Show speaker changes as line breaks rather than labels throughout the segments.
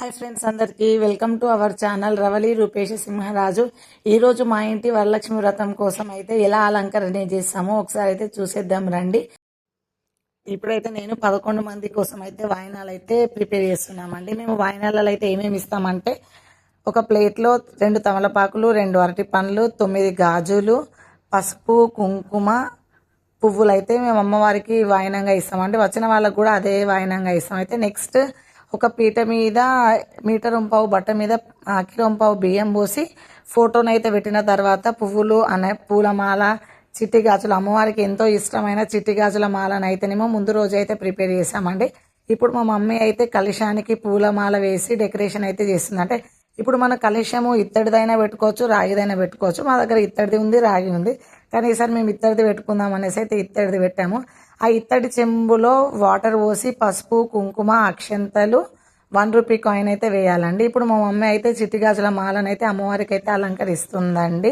Hi friends, అందరికీ welcome to our channel Ravali Rupesh Simharaju. ఈ రోజు మా ఇంటి వరలక్ష్మి వ్రతం కోసం అయితే ఎలా అలంకరణ చేస్తామో ఒకసారి అయితే చూసేద్దాం రండి. ఇప్పుడైతే నేను 11 మంది కోసం అయితే వాయినాలు అయితే ప్రిపేర్ చేస్తున్నామండి. మేము వాయినాలలో అయితే ఏమేమి ఇస్తామంటే ఒక ప్లేట్లో 2 తమలపాకులు, 2 అరటి పండ్లు, 9 గాజులు, పసుపు, కుంకుమ, పువ్వులు అయితే మేము అమ్మవారికి వాయినంగా ఇస్తామండి. వచ్చిన వాళ్ళకు కూడా అదే వాయినంగా ఇస్తాం. అయితే నెక్స్ట్ ఒక పీట మీద మీటర్ పావు బట్ట మీద కిలోం పావు బియ్యం పోసి ఫోటోనైతే పెట్టిన తర్వాత పువ్వులు అనే పూలమాల, చిట్టి గాజులు, అమ్మవారికి ఎంతో ఇష్టమైన చిట్టి గాజుల మాలను అయితేనేమో ముందు రోజు అయితే ప్రిపేర్ చేసామండి. ఇప్పుడు మా మమ్మీ అయితే కలశానికి పూలమాల వేసి డెకరేషన్ అయితే చేస్తుంది. అంటే ఇప్పుడు మన కలశము ఇత్తడిదైనా పెట్టుకోవచ్చు, రాగిదైనా పెట్టుకోవచ్చు. మా దగ్గర ఇత్తడిది ఉంది, రాగి ఉంది. కానీ ఈసారి మేము ఇత్తడిది పెట్టుకుందాం అనేసి అయితే ఇత్తడిది పెట్టాము. ఆ ఇత్తడి చెంబులో వాటర్ పోసి పసుపు, కుంకుమ, అక్షంతలు, 1 రూపీ కాయిన్ అయితే వేయాలండి. ఇప్పుడు మా మమ్మీ అయితే చిట్టి గాజుల మాలను అయితే అమ్మవారికి అయితే అలంకరిస్తుందండి.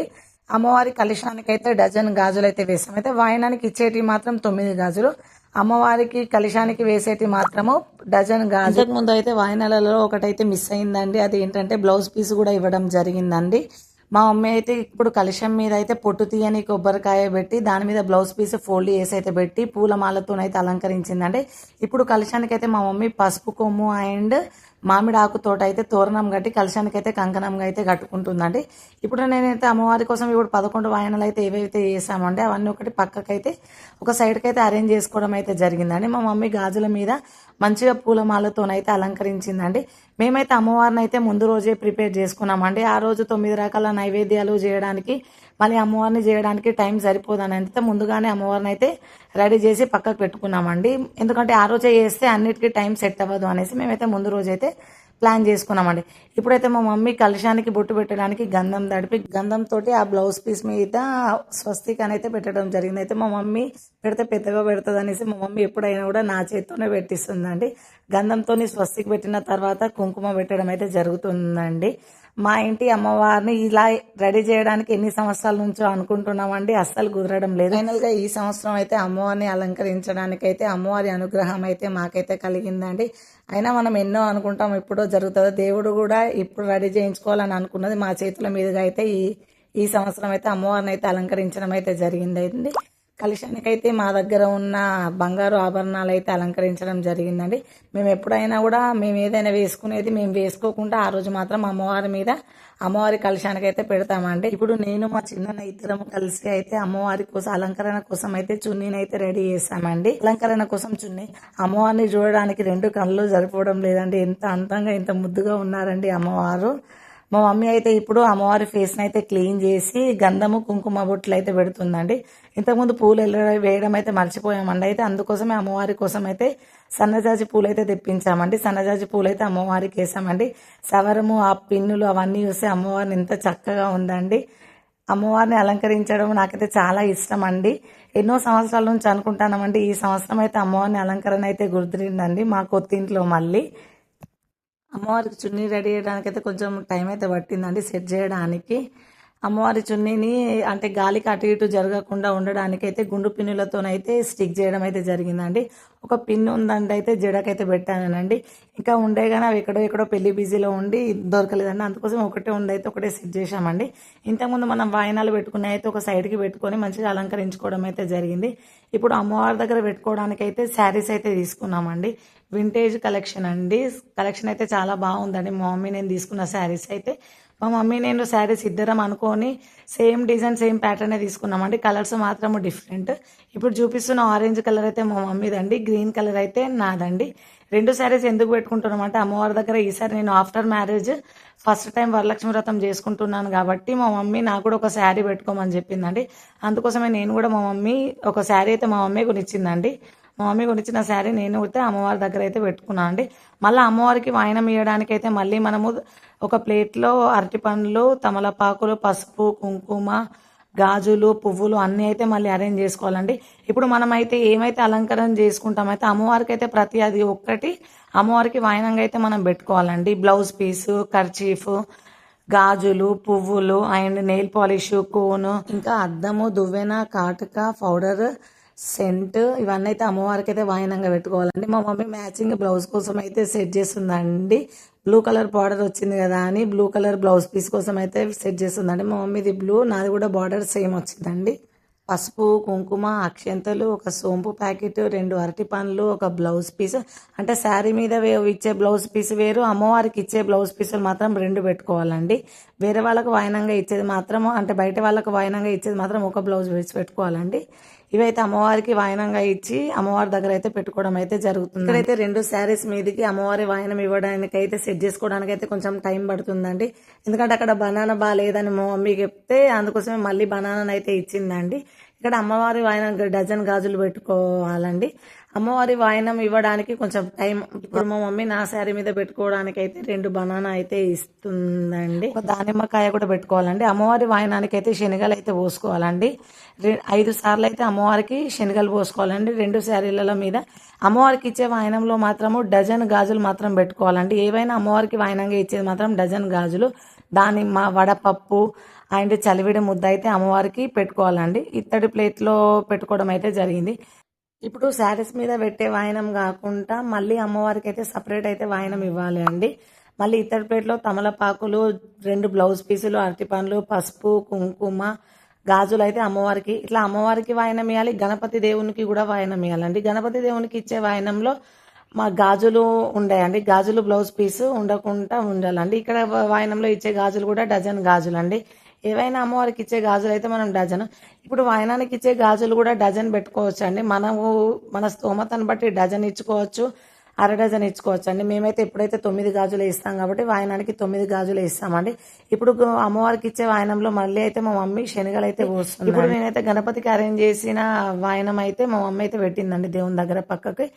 అమ్మవారి కలశానికి అయితే డజన్ గాజులు అయితే వేస్తాం. అయితే వాయనానికి ఇచ్చేటివి మాత్రం 9 గాజులు, అమ్మవారికి కలశానికి వేసేటి మాత్రము డజన్ గాజు. ముందు అయితే వాయనాలలో ఒకటైతే మిస్ అయిందండి. అది ఏంటంటే బ్లౌజ్ పీస్ కూడా ఇవ్వడం జరిగిందండి. మా మమ్మీ అయితే ఇప్పుడు కలశం మీద అయితే పొట్టు తీయని కొబ్బరికాయ పెట్టి దాని మీద బ్లౌజ్ పీస్ ఫోల్డ్ చేసి అయితే పెట్టి పూలమాలతోనైతే అలంకరించిందండి. ఇప్పుడు కలశానికి అయితే మా మమ్మీ పసుపు కొమ్ము అండ్ మామిడి ఆకుతోట అయితే తోరణం కట్టి కలశానికి అయితే కంకణంగా అయితే కట్టుకుంటుందండి. ఇప్పుడు నేనైతే అమ్మవారి కోసం ఇప్పుడు 11 వాయనాలు అయితే ఏవైతే చేసామంటే అవన్నీ ఒకటి పక్కకైతే ఒక సైడ్కి అయితే అరేంజ్ చేసుకోవడం అయితే జరిగిందండి. మా మమ్మీ గాజుల మీద మంచిగా పూలమాలతోనైతే అలంకరించిందండి. మేమైతే అమ్మవారిని అయితే ముందు రోజే ప్రిపేర్ చేసుకున్నామండి. ఆ రోజు 9 రకాల నైవేద్యాలు చేయడానికి మళ్ళీ అమ్మవారిని చేయడానికి టైం సరిపోదని అయితే ముందుగానే అమ్మవారిని అయితే రెడీ చేసి పక్కకు పెట్టుకున్నామండి. ఎందుకంటే ఆ రోజే చేస్తే అన్నిటికీ టైం సెట్ అవ్వదు అనేసి మేమైతే ముందు రోజైతే ప్లాన్ చేసుకున్నామండి. ఇప్పుడైతే మా మమ్మీ కలశానికి బొట్టు పెట్టడానికి గంధం తడిపి గంధంతో ఆ బ్లౌజ్ పీస్ మీద స్వస్తిక్ అని అయితే పెట్టడం జరిగింది. అయితే మా మమ్మీ పెడితే పెద్దగా పెడుతుంది అనేసి మా మమ్మీ ఎప్పుడైనా కూడా నా చేతితోనే పెట్టిస్తుందండి. గంధంతో స్వస్తిక్ పెట్టిన తర్వాత కుంకుమ పెట్టడం అయితే జరుగుతుందండి. మా ఇంటి అమ్మవారిని ఇలా రెడీ చేయడానికి ఎన్ని సంవత్సరాల నుంచో అనుకుంటున్నామండి, అస్సలు కుదరడం లేదు. ఫైనల్ గా ఈ సంవత్సరం అయితే అమ్మవారిని అలంకరించడానికి అయితే అమ్మవారి అనుగ్రహం అయితే మాకైతే కలిగిందండి. అయినా మనం ఎన్నో అనుకుంటాం, ఎప్పుడో జరుగుతుందో. దేవుడు కూడా ఇప్పుడు రెడీ చేయించుకోవాలని అనుకున్నది మా చేతుల మీదుగా అయితే ఈ సంవత్సరం అయితే అమ్మవారిని అయితే అలంకరించడం అయితే జరిగిందండి. కలశానికైతే మా దగ్గర ఉన్న బంగారు ఆభరణాలు అయితే అలంకరించడం జరిగిందండి. మేము ఎప్పుడైనా కూడా మేము ఏదైనా వేసుకునేది మేము వేసుకోకుండా ఆ రోజు మాత్రం అమ్మవారి మీద అమ్మవారి కలశానికి అయితే పెడతామండి. ఇప్పుడు నేను మా చిన్న ఇద్దరం కలిసి అయితే అమ్మవారి కోసం అలంకరణ కోసం అయితే చున్నీని అయితే రెడీ చేసామండి. అలంకరణ కోసం చున్నీ అమ్మవారిని చూడడానికి 2 కళ్ళు సరిపోవడం లేదండి. ఎంత అందంగా ఎంత ముద్దుగా ఉన్నారండి అమ్మవారు. మా మమ్మీ అయితే ఇప్పుడు అమ్మవారి ఫేస్ని అయితే క్లీన్ చేసి గంధము కుంకుమ బొట్లు అయితే పెడుతుందండి. ఇంతకుముందు పూలు వేయడం అయితే మర్చిపోయామండి. అయితే అందుకోసమే అమ్మవారి కోసం అయితే సన్నజాజి పూలు అయితే తెప్పించామండి. సన్నజాజి పూలు అయితే అమ్మవారికి వేసామండి. సవరము, ఆ పిన్నులు అవన్నీ చూస్తే అమ్మవారిని ఎంత చక్కగా ఉందండి. అమ్మవారిని అలంకరించడం నాకైతే చాలా ఇష్టం అండి. ఎన్నో సంవత్సరాల నుంచి అనుకుంటామండి. ఈ సంవత్సరం అయితే అమ్మవారిని అలంకరణ అయితే గుర్తిందండి మా కొత్తింట్లో. మళ్ళీ అమ్మవారికి చున్నీ రెడీ చేయడానికి అయితే కొంచెం టైం అయితే పట్టిందండి సెట్ చేయడానికి. అమ్మవారి చున్నీని అంటే గాలికి అటు ఇటు జరగకుండా ఉండడానికి అయితే గుండు పిన్నులతోనైతే స్టిక్ చేయడం అయితే జరిగిందండి. ఒక పిన్ ఉందండి, అయితే జడకైతే పెట్టానండి. ఇంకా ఉండే కానీ అవి ఎక్కడో పెళ్లి బిజీలో ఉండి దొరకలేదండి. అందుకోసం ఒకటే ఉండైతే ఒకటే సెట్ చేసామండి. ఇంతకుముందు మనం వాయినాలు పెట్టుకుని అయితే ఒక సైడ్కి పెట్టుకొని మంచిగా అలంకరించుకోవడం అయితే జరిగింది. ఇప్పుడు అమ్మవారి దగ్గర పెట్టుకోవడానికి అయితే శారీస్ అయితే తీసుకున్నామండి. వింటేజ్ కలెక్షన్ అండి. కలెక్షన్ అయితే చాలా బాగుందండి. మా మమ్మీ నేను తీసుకున్న శారీస్ అయితే మా మమ్మీ నేను శారీస్ ఇద్దరం అనుకొని సేమ్ డిజైన్ సేమ్ ప్యాటర్నే తీసుకున్నామండి. కలర్స్ మాత్రం డిఫరెంట్. ఇప్పుడు చూపిస్తున్న ఆరెంజ్ కలర్ అయితే మా మమ్మీదండి, గ్రీన్ కలర్ అయితే నాదండి. 2 శారీస్ ఎందుకు పెట్టుకుంటున్నామంటే అమ్మవారి దగ్గర ఈసారి నేను after marriage first time Varalakshmi వ్రతం చేసుకుంటున్నాను కాబట్టి మా మమ్మీ నాకు కూడా ఒక శారీ పెట్టుకోమని చెప్పిందండి. అందుకోసమే నేను కూడా మా మమ్మీ ఒక శారీ అయితే మా మమ్మీ కొనిచ్చిందండి. మా మమ్మీ కొనిచ్చిన శారీ నేను అయితే అమ్మవారి దగ్గర అయితే పెట్టుకున్నాను అండి. మళ్ళీ అమ్మవారికి వాయనం ఇవ్వడానికి అయితే మళ్ళీ మనము ఒక ప్లేట్లో అరటి పండ్లు, తమలపాకులు, పసుపు, కుంకుమ, గాజులు, పువ్వులు అన్నీ అయితే మళ్ళీ అరేంజ్ చేసుకోవాలండి. ఇప్పుడు మనం అయితే ఏమైతే అలంకరణ చేసుకుంటామైతే అమ్మవారికి అయితే ప్రతి అది ఒక్కటి అమ్మవారికి వాయనంగా అయితే మనం పెట్టుకోవాలండి. బ్లౌజ్ పీసు, కర్చీఫ్, గాజులు, పువ్వులు అండ్ నెయిల్ పాలిష్, కోను, ఇంకా అద్దము, దువ్వెన, కాటుక, పౌడర్, సెంట్ ఇవన్నీ అయితే అమ్మవారికి అయితే వాయినంగా పెట్టుకోవాలండి. మా మమ్మీ మ్యాచింగ్ బ్లౌజ్ కోసం అయితే సెట్ చేస్తుందండి. బ్లూ కలర్ బార్డర్ వచ్చింది కదా అని బ్లూ కలర్ బ్లౌజ్ పీస్ కోసం అయితే సెట్ చేస్తుందండి. మా మమ్మీది బ్లూ, నాది కూడా బార్డర్ సేమ్ వచ్చిందండి. పసుపు, కుంకుమ, అక్షంతలు, ఒక సోంపు ప్యాకెట్, 2 అరటి పండ్లు, ఒక బ్లౌజ్ పీస్. అంటే శారీ మీద ఇచ్చే బ్లౌజ్ పీస్ వేరు, అమ్మవారికి ఇచ్చే బ్లౌజ్ పీసులు మాత్రం 2 పెట్టుకోవాలండి. వేరే వాళ్ళకు వాయినంగా ఇచ్చేది మాత్రం, అంటే బయట వాళ్ళకు వాయినంగా ఇచ్చేది మాత్రం ఒక బ్లౌజ్ వేసి పెట్టుకోవాలండి. ఇవైతే అమ్మవారికి వాయినంగా ఇచ్చి అమ్మవారి దగ్గర అయితే పెట్టుకోవడం అయితే జరుగుతుంది. ఇక్కడైతే 2 శారీస్ మీదకి అమ్మవారి వాయినం ఇవ్వడానికి అయితే సెట్ చేసుకోవడానికి అయితే కొంచెం టైం పడుతుందండి. ఎందుకంటే అక్కడ బనానా బాగాలేదని మా మమ్మీ చెప్తే అందుకోసమే మళ్ళీ బనానా అయితే ఇచ్చిందండి. ఇక్కడ అమ్మవారి వాయినం డజన్ గాజులు పెట్టుకోవాలండి. అమ్మవారి వాయినం ఇవ్వడానికి కొంచెం టైం. ఇప్పుడు మా మమ్మీ నా శారీ మీద పెట్టుకోవడానికి అయితే 2 బనానా అయితే ఇస్తుందండి. దానిమ్మకాయ కూడా పెట్టుకోవాలండి. అమ్మవారి వాయినానికి అయితే శనగలు అయితే పోసుకోవాలండి. 5 సార్లు అయితే అమ్మవారికి శనగలు పోసుకోవాలండి 2 శారీల మీద. అమ్మవారికి ఇచ్చే వాయినంలో మాత్రము డజన్ గాజులు మాత్రం పెట్టుకోవాలండి. ఏవైనా అమ్మవారికి వాయినంగా ఇచ్చేది మాత్రం డజన్ గాజులు, దానిమ్మ, వడపప్పు అండ్ చలివిడి ముద్ద అయితే అమ్మవారికి పెట్టుకోవాలండి. ఇత్తడి ప్లేట్లో పెట్టుకోవడం అయితే జరిగింది. ఇప్పుడు శారీస్ మీద పెట్టే వాయినం కాకుండా మళ్ళీ అమ్మవారికి అయితే సపరేట్ అయితే వాయినం ఇవ్వాలి అండి. మళ్ళీ ఇత్తడి ప్లేట్లో తమలపాకులు, 2 బ్లౌజ్ పీసులు, అరటిపండ్లు, పసుపు, కుంకుమ, గాజులు అయితే అమ్మవారికి, ఇట్లా అమ్మవారికి వాయినం ఇవ్వాలి. గణపతి దేవునికి కూడా వాయినం ఇవ్వాలండి. గణపతి దేవునికి ఇచ్చే వాయినంలో మా గాజులు ఉండేయండి. గాజులు బ్లౌజ్ పీస్ ఉండకుండా ఉండాలండి. ఇక్కడ వాయినంలో ఇచ్చే గాజులు కూడా డజన్ గాజులు అండి. ఏవైనా అమ్మవారికి ఇచ్చే గాజులు అయితే మనం డజన్. ఇప్పుడు వాయనానికి ఇచ్చే గాజులు కూడా డజన్ పెట్టుకోవచ్చు అండి. మనము మన స్తోమతను బట్టి డజన్ ఇచ్చుకోవచ్చు, అర డజన్ ఇచ్చుకోవచ్చు అండి. మేమైతే ఎప్పుడైతే 9 గాజులు ఇస్తాం కాబట్టి వాయనానికి 9 గాజులు ఇస్తామండి. ఇప్పుడు అమ్మవారికి ఇచ్చే వాయనంలో మళ్ళీ అయితే మా మమ్మీ శనగలు అయితే పోస్తుంది. ఇప్పుడు నేనైతే గణపతికి అరేంజ్ చేసిన వాయనం అయితే మా మమ్మీ అయితే పెట్టిందండి దేవుని దగ్గర పక్కకి.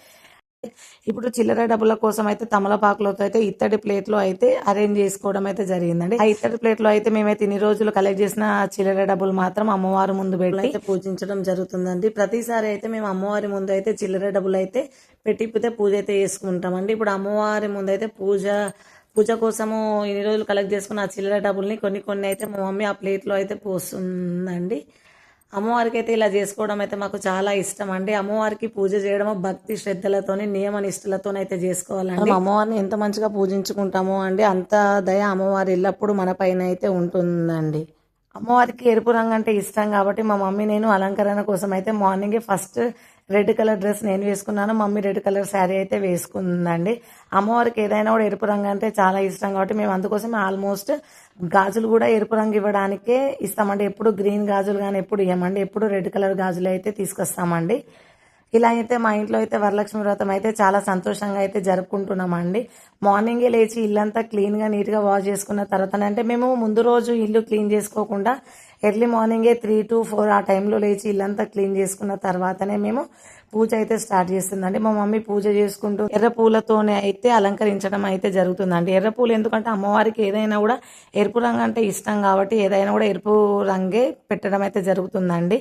ఇప్పుడు చిల్లర డబ్బుల కోసం అయితే తమలపాకులతో అయితే ఇత్తడి ప్లేట్ లో అయితే అరేంజ్ చేసుకోవడం అయితే జరిగిందండి. ఆ ఇత్తడి ప్లేట్ లో అయితే మేమైతే ఇన్ని రోజులు కలెక్ట్ చేసిన చిల్లర డబ్బులు మాత్రం అమ్మవారి ముందు పెట్టి అయితే పూజించడం జరుగుతుందండి. ప్రతిసారి అయితే మేము అమ్మవారి ముందు అయితే చిల్లర డబ్బులు అయితే పెట్టిపోతే పూజ అయితే చేసుకుంటామండి. ఇప్పుడు అమ్మవారి ముందు అయితే పూజ కోసము ఇన్ని రోజులు కలెక్ట్ చేసుకున్న ఆ చిల్లర డబ్బుల్ని కొన్ని అయితే మా మమ్మీ ఆ ప్లేట్ లో అయితే పోస్తుందండి. అమ్మవారికి అయితే ఇలా చేసుకోవడం అయితే మాకు చాలా ఇష్టం అండి. అమ్మవారికి పూజ చేయడం భక్తి శ్రద్ధలతోని, నియమ నిష్ఠలతోనైతే చేసుకోవాలండి. అమ్మవారిని ఎంత మంచిగా పూజించుకుంటామో అండి అంత దయ అమ్మవారి ఎల్లప్పుడూ మన పైన అయితే ఉంటుందండి. అమ్మవారికి ఎరుపు రంగు అంటే ఇష్టం కాబట్టి మా మమ్మీ నేను అలంకరణ కోసం అయితే మార్నింగే ఫస్ట్ రెడ్ కలర్ డ్రెస్ నేను వేసుకున్నాను. మమ్మీ రెడ్ కలర్ శారీ అయితే వేసుకుందండి. అమ్మవారికి ఏదైనా కూడా ఎరుపు రంగు అంటే చాలా ఇష్టం కాబట్టి మేము అందుకోసమే ఆల్మోస్ట్ గాజులు కూడా ఎరుపు రంగు ఇవ్వడానికే ఇస్తామండి. ఎప్పుడు గ్రీన్ గాజులు కానీ ఎప్పుడు ఇవ్వమండి. ఎప్పుడు రెడ్ కలర్ గాజులు అయితే తీసుకొస్తామండి. ఇలా అయితే మా ఇంట్లో అయితే వరలక్ష్మి వ్రతం అయితే చాలా సంతోషంగా అయితే జరుపుకుంటున్నామండి. మార్నింగే లేచి ఇల్లంతా క్లీన్గా నీట్గా వాష్ చేసుకున్న తర్వాత, అంటే మేము ముందు రోజు ఇల్లు క్లీన్ చేసుకోకుండా ఎర్లీ మార్నింగే 3 to 4 ఆ టైంలో లేచి ఇల్లంతా క్లీన్ చేసుకున్న తర్వాతనే మేము పూజ అయితే స్టార్ట్ చేస్తుందండి. మా మమ్మీ పూజ చేసుకుంటూ ఎర్ర పూలతోనే అయితే అలంకరించడం అయితే జరుగుతుందండి. ఎర్ర పూలు ఎందుకంటే అమ్మవారికి ఏదైనా కూడా ఎరుపు రంగు అంటే ఇష్టం కాబట్టి ఏదైనా కూడా ఎరుపు రంగే పెట్టడం అయితే జరుగుతుందండి.